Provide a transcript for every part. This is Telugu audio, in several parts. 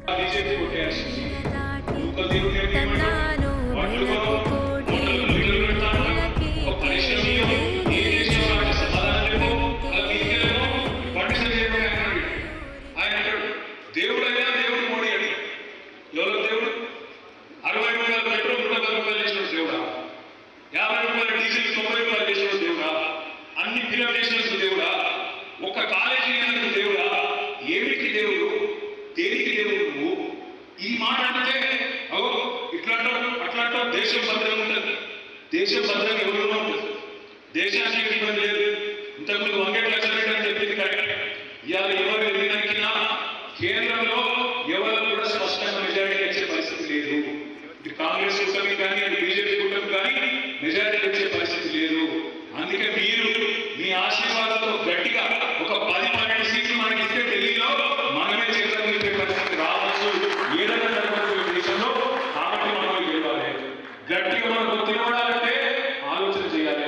బీజేపీ కొట్టేయాల్సింది. ఇంకో దేవుడు ఏమంటాడు? వాటిలో మూటలు నీళ్లు పెడతాను, ఒక పరిశ్రమ ఏ దేశం వాటి సమాధానమేమో ఇంకేమో వాటి సరిగ్గా ఆయన అంటాడు దేవుడైనా దేవుడు మోడీ అని. ఎవరు దేవుడు? 60 రూపాయల పెట్రోల్ 110 రూపాయలు చేసిన దేవుడా? 50 రూపాయల డీజిల్ 90 రూపాయలు చేసిన దేవుడా? అన్ని ఫిలప్ చేసిన దేవుడా? ఒక కాలేజీ దేవుడా? ఏమిటి దేవుడు? దేనికి దేవుడు? నువ్వు ఈ మాట అంటే ఇట్లాంటో అట్లాంటో దేశం భద్రంగా ఉంటుంది. దేశం భద్రంగా ఎవరిలో ఉంటుంది? దేశానికి ఇబ్బంది లేదు. ఇంతకుముందు 100 లక్షలు అని చెప్పింది కరెక్ట్. ఇవాళ ఎవరు ఎదిగినా కేంద్రంలో ఎవరు కూడా స్పష్టంగా మెజారిటీ వచ్చే పరిస్థితి లేదు. ఇటు కాంగ్రెస్ కూటమి కానీ ఇటు బీజేపీ కూటమి కానీ మెజారిటీ వచ్చే పరిస్థితి లేదు. అందుకే మీరు మీ ఆశీర్వాదంతో గట్టిగా ఒక 10-12 సీట్లు మనకి ఇస్తే ఢిల్లీలో మనమే చేసే పరిస్థితి రావచ్చు. ఏదైనా జరగవచ్చు దేశంలో. కాబట్టి మనం గెలవాలి. గట్టిగా మనం తినబడాలంటే ఆలోచన చేయాలి.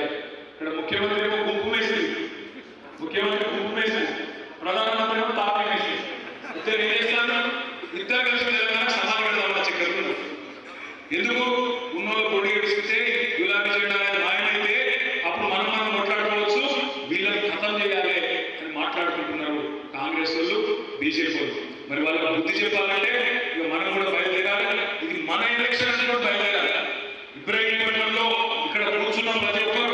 ఇక్కడ ముఖ్యమంత్రి ఏమో గుంపు వేసింది, ప్రధానమంత్రి ఏమో తాపీ వేసింది. ఇద్దరు ఏం చేస్తాను? ఇద్దరు కలిసి తెలంగాణ సమానంగా చక్కరు. ఎందుకు? ఉన్నోళ్ళు పొడి వేసుకుంటే గులాబీ జెండా నాయనైతే అప్పుడు మనం మాట్లాడుకోవచ్చు. వీళ్ళని ఖతం చేయాలి అని మాట్లాడుకుంటున్నారు కాంగ్రెస్ వాళ్ళు, బీజేపీ వాళ్ళు. మరి వాళ్ళకి బుద్ధి చెప్పాలంటే ఇక మనం కూడా బయలుదేరాలి. ఇది మన ఎలక్షన్ కూడా బయలుదేరాలి. ఇబ్రాహీంపట్నంలో ఇక్కడ కూర్చున్నాం ప్రతి ఒక్కరు